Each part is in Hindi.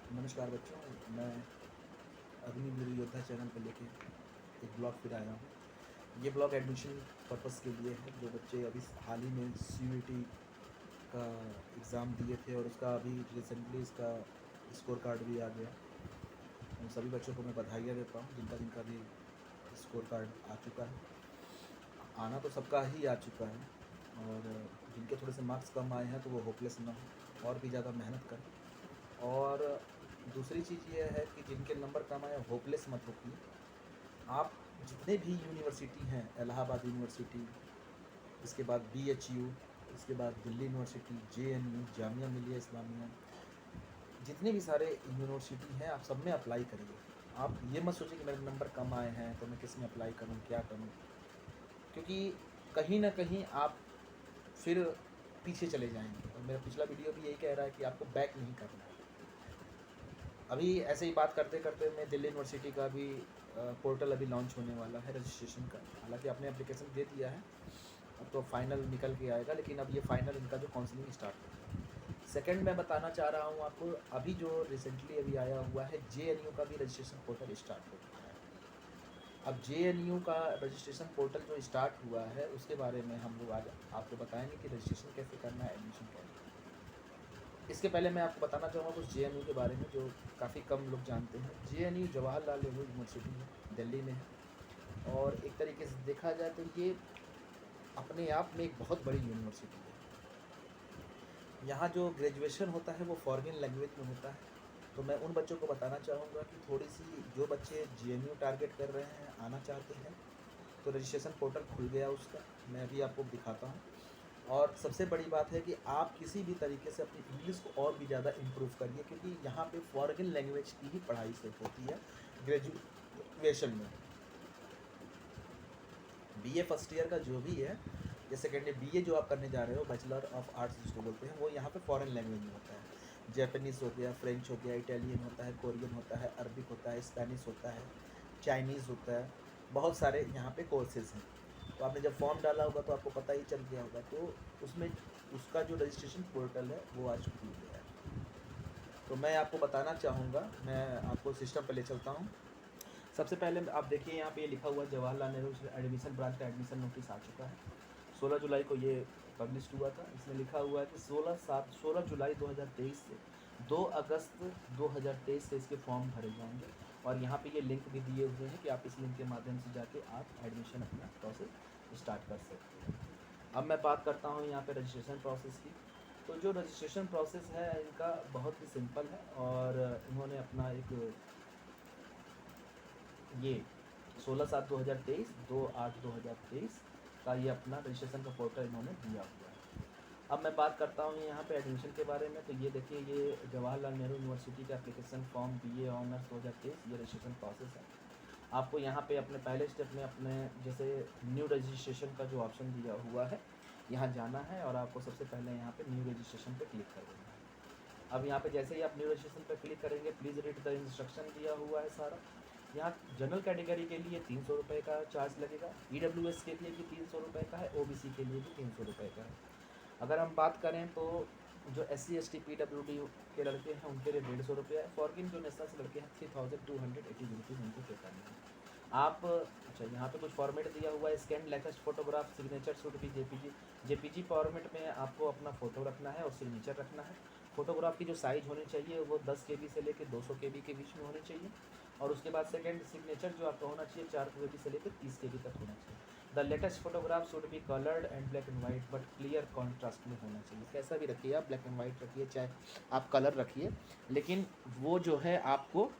नमस्कार बच्चों, मैं अग्निवीर योद्धा चैनल पर लेके एक ब्लॉग फिर आया हूँ। ये ब्लॉग एडमिशन पर्पस के लिए है। जो बच्चे अभी हाल ही में CUET का एग्ज़ाम दिए थे और उसका अभी रिसेंटली इसका स्कोर कार्ड भी आ गया। उन सभी बच्चों को मैं बधाइयाँ देता हूँ जिनका भी स्कोर कार्ड आ चुका है। आना तो सबका ही आ चुका है, और जिनके थोड़े से मार्क्स कम आए हैं तो वो होपलेस ना हो और भी ज़्यादा मेहनत करें। और दूसरी चीज़ ये है कि जिनके नंबर कम आए होपलेस मत होइए। आप जितने भी यूनिवर्सिटी हैं, इलाहाबाद यूनिवर्सिटी, इसके बाद BHU, इसके बाद दिल्ली यूनिवर्सिटी, JNU, जामिया मिलिया इस्लामिया, जितने भी सारे यूनिवर्सिटी हैं आप सब में अप्लाई करिए। आप ये मत सोचिए कि मेरे नंबर कम आए हैं तो मैं किस में अप्लाई करूँ, क्या करूँ, क्योंकि कहीं ना कहीं आप फिर पीछे चले जाएंगे। और मेरा पिछला वीडियो भी यही कह रहा है कि आपको बैक नहीं करना है। अभी ऐसे ही बात करते करते मैं दिल्ली यूनिवर्सिटी का भी पोर्टल अभी लॉन्च होने वाला है रजिस्ट्रेशन का। हालांकि आपने एप्लीकेशन दे दिया है, अब तो फाइनल निकल के आएगा, लेकिन अब ये फाइनल इनका जो काउंसलिंग स्टार्ट होगा। सेकंड मैं बताना चाह रहा हूँ आपको, अभी जो रिसेंटली अभी आया हुआ है JNU का भी रजिस्ट्रेशन पोर्टल स्टार्ट हो चुका है। अब JNU का रजिस्ट्रेशन पोर्टल जो स्टार्ट हुआ है उसके बारे में हम लोग आज आपको बताएंगे कि रजिस्ट्रेशन कैसे करना है, एडमिशन कैसे करना है। इसके पहले मैं आपको बताना चाहूँगा कुछ JNU के बारे में जो काफ़ी कम लोग जानते हैं। JNU जवाहरलाल नेहरू यूनिवर्सिटी है, दिल्ली में है। और एक तरीके से देखा जाए तो ये अपने आप में एक बहुत बड़ी यूनिवर्सिटी है। यहाँ जो ग्रेजुएशन होता है वो फॉरेन लैंग्वेज में होता है। तो मैं उन बच्चों को बताना चाहूँगा कि थोड़ी सी जो बच्चे JNU टारगेट कर रहे हैं, आना चाहते हैं, तो रजिस्ट्रेशन पोर्टल खुल गया उसका, मैं अभी आपको दिखाता हूँ। और सबसे बड़ी बात है कि आप किसी भी तरीके से अपनी इंग्लिश को और भी ज़्यादा इम्प्रूव करिए, क्योंकि यहाँ पे फॉरेन लैंग्वेज की ही पढ़ाई से होती है ग्रेजुएशन में। BA फर्स्ट ईयर का जो भी है, या सेकेंड ईयर BA जो आप करने जा रहे हो, बैचलर ऑफ आर्ट्स जिसको बोलते हैं, वो यहाँ पे फॉरेन लैंग्वेज में होता है। जैपनीज़ हो गया, फ्रेंच हो गया, इटालियन होता है, कोरियन होता है, अरबिक होता है, स्पेनिश होता है, चाइनीज़ होता है। बहुत सारे यहाँ पे कोर्सेज़ हैं। तो आपने जब फॉर्म डाला होगा तो आपको पता ही चल गया होगा। तो उसमें उसका जो रजिस्ट्रेशन पोर्टल है वो आज खुल गया है। तो मैं आपको बताना चाहूँगा, मैं आपको सिस्टम पर ले चलता हूँ। सबसे पहले आप देखिए यहाँ पे ये लिखा हुआ है जवाहरलाल नेहरू एडमिशन ब्रांच का एडमिशन नोटिस आ चुका है। 16 जुलाई को ये पब्लिश हुआ था। इसमें लिखा हुआ है कि 16 जुलाई 2023 से 2 अगस्त 2023 से इसके फॉर्म भरे जाएंगे। और यहाँ पे ये लिंक भी दिए हुए हैं कि आप इस लिंक के माध्यम से जाके आप एडमिशन अपना प्रोसेस स्टार्ट कर सकते हैं। अब मैं बात करता हूँ यहाँ पे रजिस्ट्रेशन प्रोसेस की। तो जो रजिस्ट्रेशन प्रोसेस है इनका बहुत ही सिंपल है, और इन्होंने अपना एक ये 16/7/2023 2/8/2023 का ये अपना रजिस्ट्रेशन का पोर्टल इन्होंने दिया हुआ है। अब मैं बात करता हूँ यहाँ पे एडमिशन के बारे में। तो ये देखिए, ये जवाहरलाल नेहरू यूनिवर्सिटी का एप्लीकेशन फॉर्म BA ऑनर्स 2023 ये रजिस्ट्रेशन प्रोसेस है। आपको यहाँ पे अपने पहले स्टेप में अपने जैसे न्यू रजिस्ट्रेशन का जो ऑप्शन दिया हुआ है, यहाँ जाना है और आपको सबसे पहले यहाँ पे न्यू रजिस्ट्रेशन पे क्लिक कर देना है। अब यहाँ पे जैसे ही आप न्यू रजिस्ट्रेशन पे क्लिक करेंगे, प्लीज़ रीड द इंस्ट्रक्शन दिया हुआ है सारा। यहाँ जनरल कैटेगरी के लिए 300 रुपये का चार्ज लगेगा, EWS के लिए भी 300 रुपये का है, OBC के लिए भी 300 रुपये का है। अगर हम बात करें तो जो SC ST PWD के लड़के हैं उनके लिए 150 रुपये है। फॉरगिन जो नेशनल से लड़के हैं 3280 रुपीज़ उनको पे करना है। आप अच्छा, यहाँ पे कुछ फॉर्मेट दिया हुआ है, scan latest photograph signature should be JPG format में आपको अपना फ़ोटो रखना है और सिग्नेचर रखना है। फोटोग्राफ की जो साइज़ होनी चाहिए वो 10 KB से लेकर 200 KB के बीच में होनी चाहिए। और उसके बाद सेकंड सिग्नेचर जो आपका होना चाहिए 4 KB से लेकर 30 KB तक होना चाहिए। The latest photograph should be coloured and black and white but clear contrast में होना चाहिए। कैसा भी रखिए आप, ब्लैक एंड वाइट रखिए चाहे आप कलर रखिए, लेकिन वो जो है आपको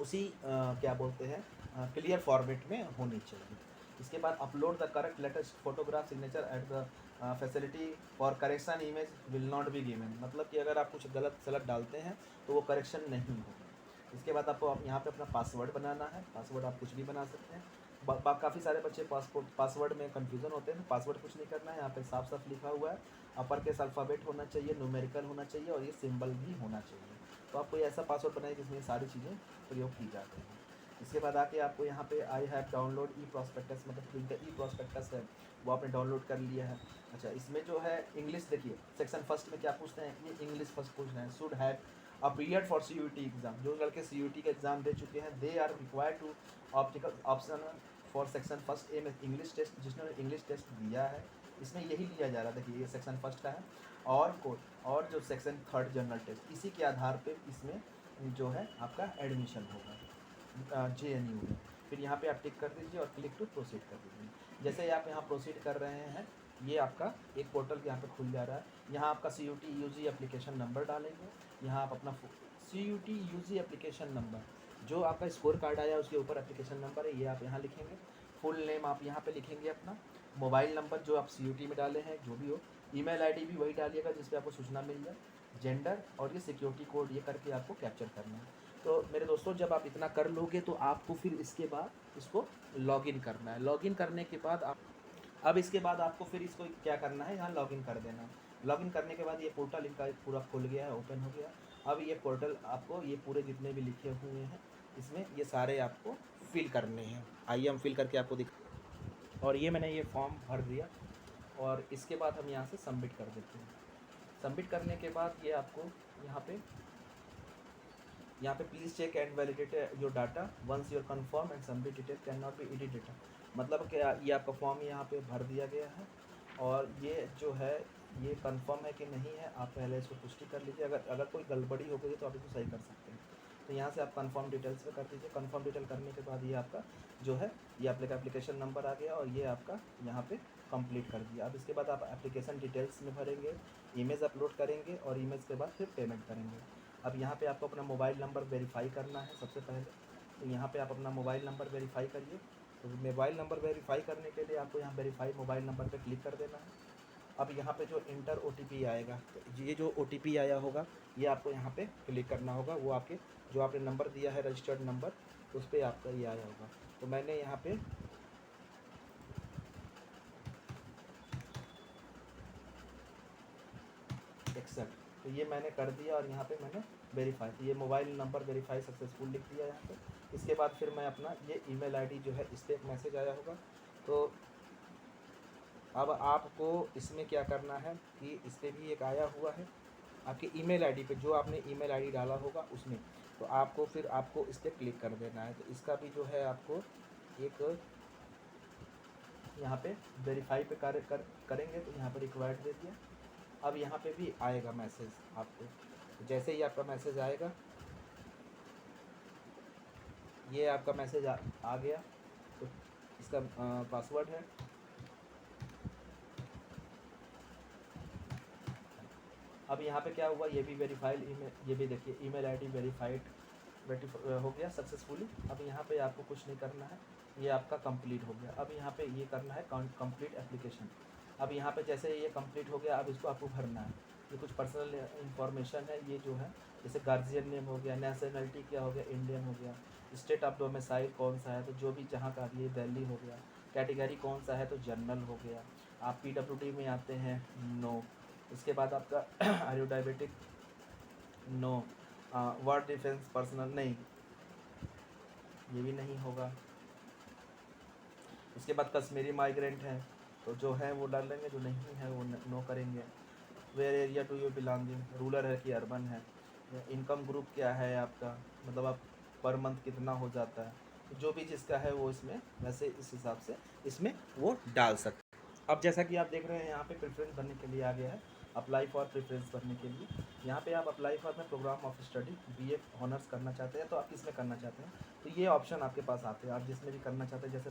उसी क्या बोलते हैं क्लियर फॉर्मेट में होनी चाहिए। इसके बाद upload the correct latest photograph signature at the facility for correction image will not be given. मतलब कि अगर आप कुछ गलत सलत डालते हैं तो वो करेक्शन नहीं होगा। इसके बाद आपको यहाँ पे अपना पासवर्ड बनाना है। पासवर्ड आप कुछ भी बना सकते हैं। काफ़ी सारे बच्चे पासवर्ड में कन्फ्यूज़न होते हैं। पासवर्ड कुछ नहीं करना है, यहाँ पे साफ साफ लिखा हुआ है अपर केस अल्फ़ाबेट होना चाहिए, न्यूमेरिकल होना चाहिए और ये सिंबल भी होना चाहिए। तो आप कोई ऐसा पासवर्ड बनाइए जिसमें ये सारी चीज़ें प्रयोग की जाती हैं। इसके बाद आके आपको यहाँ पे I have download E prospectus, मतलब इनका ई प्रॉस्पेक्टस है वो आपने डाउनलोड कर लिया है। अच्छा, इसमें जो है इंग्लिश देखिए, सेक्शन फर्स्ट में क्या पूछते हैं, ये इंग्लिश फर्स्ट पूछ रहे हैं। Should have appeared for CUET exam, जो लड़के CUET का एग्जाम दे चुके हैं, they are required to optical option for section first A में इंग्लिश टेस्ट, जिसने इंग्लिश टेस्ट दिया है इसमें यही लिया जा रहा था कि ये सेक्शन फर्स्ट का है, और कोड और जो सेक्शन थर्ड जनरल टेस्ट, इसी के आधार पे इसमें जो है आपका एडमिशन होगा JNU में। फिर यहाँ पे आप टिक कर दीजिए और क्लिक टू प्रोसीड कर दीजिए। जैसे ही आप यहाँ प्रोसीड कर रहे हैं, ये आपका एक पोर्टल यहाँ पे खुल जा रहा है। यहाँ आपका CUET UG एप्लीकेशन नंबर डालेंगे, यहाँ आप अपना CUET UG एप्लीकेशन नंबर, जो आपका स्कोर कार्ड आया उसके ऊपर एप्लीकेशन नंबर है, ये आप यहाँ लिखेंगे। फुल नेम आप यहाँ पे लिखेंगे अपना, मोबाइल नंबर जो आप CUET में डाले हैं जो भी हो, ईमेल ID भी वही डालिएगा जिस पे आपको सूचना मिल जाए, जेंडर और ये सिक्योरिटी कोड, ये करके आपको कैप्चर करना है। तो मेरे दोस्तों जब आप इतना कर लोगे तो आपको फिर इसके बाद इसको लॉगिन करना है। लॉगिन करने के बाद आप अब इसके बाद आपको फिर इसको क्या करना है, यहाँ लॉगिन कर देना है। लॉगिन करने के बाद ये पोर्टल इनका पूरा खुल गया है, ओपन हो गया। अब ये पोर्टल आपको ये पूरे जितने भी लिखे हुए हैं इसमें ये सारे आपको फिल करने हैं। आइए हम फिल करके आपको और ये मैंने ये फॉर्म भर दिया और इसके बाद हम यहाँ से सबमिट कर देते हैं। सबमिट करने के बाद ये आपको यहाँ पे please check and validate your data once your confirm and submit detail can not be edited. मतलब क्या, ये आपका फॉर्म यहाँ पे भर दिया गया है और ये जो है ये कंफर्म है कि नहीं है, आप पहले इसको पुष्टि कर लीजिए। अगर कोई गड़बड़ी हो गई तो आप इसको सही कर सकते हैं। तो यहाँ से आप कंफर्म डिटेल्स पे कर दीजिए। कंफर्म डिटेल करने के बाद ये आपका जो है ये आपका एप्लीकेशन नंबर आ गया और ये आपका यहाँ पे कंप्लीट कर दिया। अब इसके बाद आप एप्लीकेशन डिटेल्स में भरेंगे, इमेज अपलोड करेंगे और इमेज के बाद फिर पेमेंट करेंगे। अब यहाँ पे आपको अपना मोबाइल नंबर वेरीफाई करना है सबसे पहले, तो यहाँ पे आप अपना मोबाइल नंबर वेरीफाई करिए। तो मोबाइल नंबर वेरीफाई करने के लिए आपको यहाँ वेरीफाई मोबाइल नंबर पे क्लिक कर देना है। अब यहाँ पे जो इंटर OTP आएगा, तो ये जो OTP आया होगा ये आपको यहाँ पे क्लिक करना होगा। वो आपके जो आपने नंबर दिया है रजिस्टर्ड नंबर, उस पर आपका ये आया होगा। तो मैंने यहाँ पे एक्सेप्ट, तो ये मैंने कर दिया और यहाँ पे मैंने वेरीफाई, तो ये मोबाइल नंबर वेरीफाई सक्सेसफुल लिख दिया यहाँ पे। इसके बाद फिर मैं अपना ये ईमेल आईडी जो है इस पर एक मैसेज आया होगा। तो अब आपको इसमें क्या करना है कि इस पर भी एक आया हुआ है आपके ईमेल आईडी पे, जो आपने ईमेल आईडी डाला होगा उसमें, तो आपको फिर आपको इस पर क्लिक कर देना है। तो इसका भी जो है आपको एक यहाँ पे वेरीफाई पे करेंगे तो यहाँ पर रिक्वायर्ड दे दिया। अब यहाँ पे भी आएगा मैसेज आपको, तो जैसे ही आपका मैसेज आएगा, ये आपका मैसेज आ गया, तो इसका पासवर्ड है। अब यहाँ पे क्या हुआ, ये भी वेरीफाइड ईमेल, ये भी देखिए ईमेल आईडी वेरीफाइड हो गया सक्सेसफुली। अब यहाँ पे आपको कुछ नहीं करना है, ये आपका कंप्लीट हो गया। अब यहाँ पे ये करना है कंप्लीट एप्लीकेशन। अब यहाँ पे जैसे ये कंप्लीट हो गया, अब इसको आपको भरना है। ये कुछ पर्सनल इंफॉर्मेशन है, ये जो है जैसे गार्जियन नेम हो गया, नेशनलिटी क्या हो गया, इंडियन हो गया, स्टेट ऑफ डोमिसाइल कौन सा है, तो जो भी जहाँ का ये दिल्ली हो गया, कैटेगरी कौन सा है तो जनरल हो गया, आप PWD में आते हैं नो। इसके बाद आपका are you diabetic no, ward defence personnel नहीं, ये भी नहीं होगा। इसके बाद कश्मीरी माइग्रेंट हैं तो जो है वो डाल लेंगे, जो नहीं है वो नो करेंगे। Where area to you belonging, rural है कि अर्बन है। इनकम ग्रुप क्या है आपका, मतलब आप पर मंथ कितना हो जाता है, तो जो भी जिसका है वो इसमें वैसे इस हिसाब से इसमें वो डाल सकते। अब जैसा कि आप देख रहे हैं यहाँ पे प्रेफरेंस भरने के लिए आ गया है, अप्लाई फॉर प्रेफरेंस भरने के लिए। यहाँ पे आप अप्लाई फॉर में programme of study BA honours करना चाहते हैं तो आप किस में करना चाहते हैं, तो ये ऑप्शन आपके पास आते हैं। आप जिसमें भी करना चाहते हैं, जैसे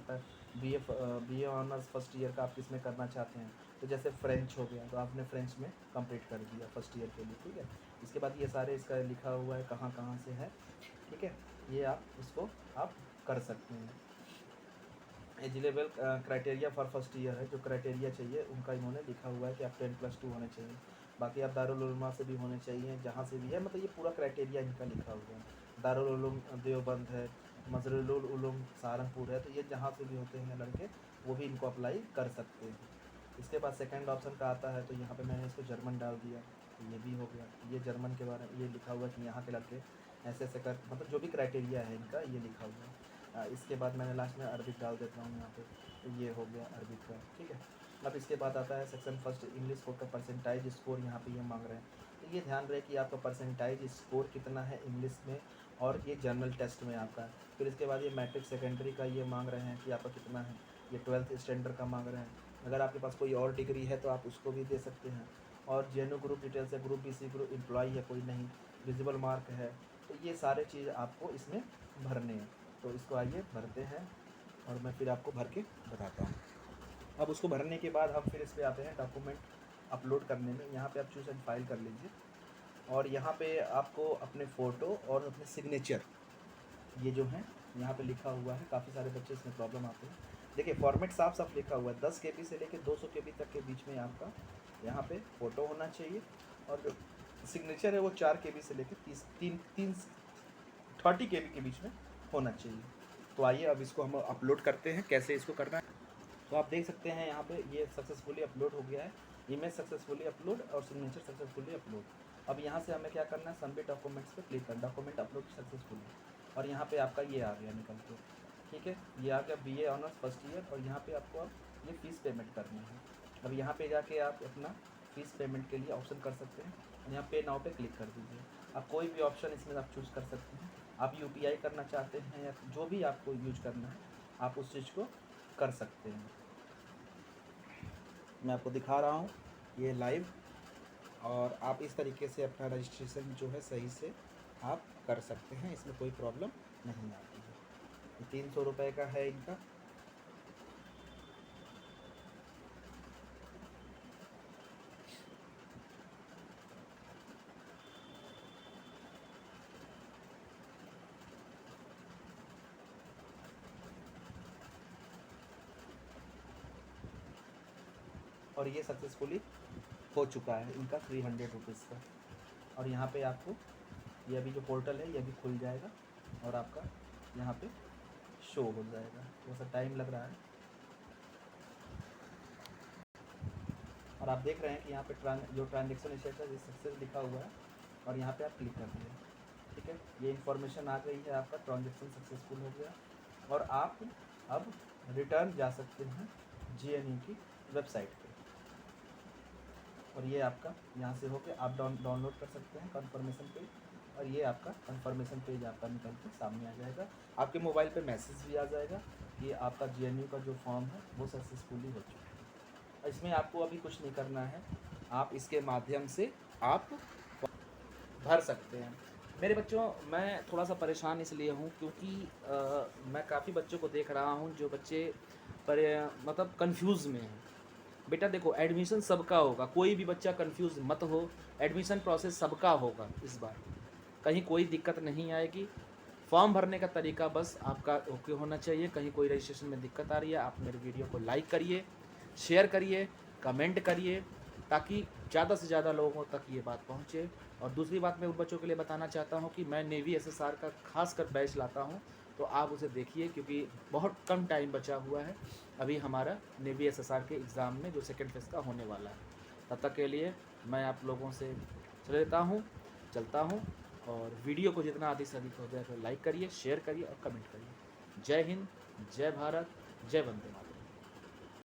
BA ऑनर्स फर्स्ट ईयर का आप किस में करना चाहते हैं, तो जैसे फ्रेंच हो गया तो आपने फ्रेंच में कंप्लीट कर दिया फर्स्ट ईयर के लिए, ठीक है। इसके बाद ये सारे इसका लिखा हुआ है कहाँ कहाँ से है, ठीक है, ये आप इसको आप कर सकते हैं। Eligible criteria for first year है, जो क्राइटेरिया चाहिए उनका इन्होंने लिखा हुआ है कि आप 10+2 होने चाहिए। बाकी आप दारुल उलूमा से भी होने चाहिए, जहाँ से भी है, मतलब ये पूरा क्राइटेरिया इनका लिखा हुआ है। दारुल उलूम देवबंद है, मजरुल उलूम सहारनपुर है, तो ये जहाँ से भी होते हैं लड़के वो भी इनको अप्लाई कर सकते हैं। इसके बाद सेकंड ऑप्शन का आता है, तो यहाँ पे मैंने इसको जर्मन डाल दिया, तो ये भी हो गया। ये जर्मन के बारे में ये लिखा हुआ है कि यहाँ के लड़के ऐसे ऐसे कर, मतलब जो भी क्राइटेरिया है इनका ये लिखा हुआ है। इसके बाद मैंने लास्ट में अरबिक डाल देता हूँ यहाँ पे, तो ये हो गया अरबिक का, ठीक है। अब इसके बाद आता है सेक्शन फर्स्ट इंग्लिश कोड का परसेंटाइज स्कोर, यहाँ पे ये मांग रहे हैं, तो ये ध्यान रहे कि आपका परसेंटाइज स्कोर कितना है इंग्लिश में, और ये जनरल टेस्ट में आपका। फिर इसके बाद ये मैट्रिक सेकेंडरी का ये मांग रहे हैं कि आपका कितना है, ये 12th स्टैंडर्ड का मांग रहे हैं। अगर आपके पास कोई और डिग्री है तो आप उसको भी दे सकते हैं। और जेएनयू ग्रुप डिटेल्स है, ग्रुप BC ग्रुप एम्प्लॉई है कोई नहीं, विजिबल मार्क है, तो ये सारे चीज़ आपको इसमें भरने हैं। तो इसको आइए भरते हैं और मैं फिर आपको भर के बताता हूँ। अब उसको भरने के बाद हम फिर इस पर आते हैं डॉक्यूमेंट अपलोड करने में। यहाँ पे आप चूज़ एंड फाइल कर लीजिए और यहाँ पे आपको अपने फ़ोटो और अपने सिग्नेचर ये जो है यहाँ पे लिखा हुआ है। काफ़ी सारे बच्चे इसमें प्रॉब्लम आते हैं। देखिए फॉर्मेट साफ साफ लिखा हुआ है, 10 KB से लेकर 200 KB तक के बीच में आपका यहाँ पे फ़ोटो होना चाहिए, और जो सिग्नेचर है वो 4 KB से लेकर 30 KB के बीच में होना चाहिए। तो आइए अब इसको हम अपलोड करते हैं, कैसे इसको करना है। तो आप देख सकते हैं यहाँ पे ये सक्सेसफुली अपलोड हो गया है, इमेज सक्सेसफुली अपलोड और सिग्नेचर सक्सेसफुली अपलोड। अब यहाँ से हमें क्या करना है, सबमिट डॉक्यूमेंट्स पे क्लिक करना, डॉक्यूमेंट अपलोड सक्सेसफुली, और यहाँ पे आपका ये आ गया निकल के, ठीक है, ये आ गया BA ऑनर्स फर्स्ट ईयर। और यहाँ पे आपको अब ये फ़ीस पेमेंट करनी है। अब यहाँ पे जाके आप अपना फ़ीस पेमेंट के लिए ऑप्शन कर सकते हैं, यहाँ पे नाउ पे क्लिक कर दीजिए। आप कोई भी ऑप्शन इसमें आप चूज़ कर सकते हैं। आप UPI करना चाहते हैं या जो भी आपको यूज करना है आप उस चीज़ को कर सकते हैं। मैं आपको दिखा रहा हूँ ये लाइव, और आप इस तरीके से अपना रजिस्ट्रेशन जो है सही से आप कर सकते हैं, इसमें कोई प्रॉब्लम नहीं आती है। ये 300 रुपये का है इनका। और ये सक्सेसफुली हो चुका है इनका 300 रुपीज़ का। और यहाँ पे आपको ये अभी जो पोर्टल है ये भी खुल जाएगा और आपका यहाँ पे शो हो जाएगा। थोड़ा सा टाइम लग रहा है, और आप देख रहे हैं कि यहाँ पे जो ट्रांजेक्शन स्टेटस सक्सेस लिखा हुआ है, और यहाँ पे आप क्लिक कर दीजिए, ठीक है। ये इन्फॉर्मेशन आ गई है, आपका ट्रांजेक्शन सक्सेसफुल हो गया, और आप अब रिटर्न जा सकते हैं GNU की वेबसाइट पे। और ये आपका यहाँ से होके आप डाउनलोड कर सकते हैं कंफर्मेशन पेज, और ये आपका कंफर्मेशन पेज आपका निकल के सामने आ जाएगा। आपके मोबाइल पे मैसेज भी आ जाएगा कि आपका GNU का जो फॉर्म है वो सक्सेसफुली हो चुका है। इसमें आपको अभी कुछ नहीं करना है, आप इसके माध्यम से आप भर सकते हैं। मेरे बच्चों, मैं थोड़ा सा परेशान इसलिए हूँ क्योंकि मैं काफ़ी बच्चों को देख रहा हूँ जो बच्चे मतलब कंफ्यूज में हैं। बेटा देखो, एडमिशन सबका होगा, कोई भी बच्चा कंफ्यूज मत हो, एडमिशन प्रोसेस सबका होगा इस बार, कहीं कोई दिक्कत नहीं आएगी। फॉर्म भरने का तरीका बस आपका ओके होना चाहिए। कहीं कोई रजिस्ट्रेशन में दिक्कत आ रही है, आप मेरे वीडियो को लाइक करिए, शेयर करिए, कमेंट करिए, ताकि ज़्यादा से ज़्यादा लोगों तक ये बात पहुँचे। और दूसरी बात मैं उन बच्चों के लिए बताना चाहता हूँ कि मैं नेवी SSR का खासकर बैच लाता हूँ, तो आप उसे देखिए क्योंकि बहुत कम टाइम बचा हुआ है अभी हमारा नेवी SSR के एग्ज़ाम में जो सेकेंड फेज़ का होने वाला है। तब तक के लिए मैं आप लोगों से चलता हूँ, और वीडियो को जितना अधिक से अधिक हो जाए तो लाइक करिए, शेयर करिए और कमेंट करिए। जय हिंद, जय भारत, जय वंदे मातरम।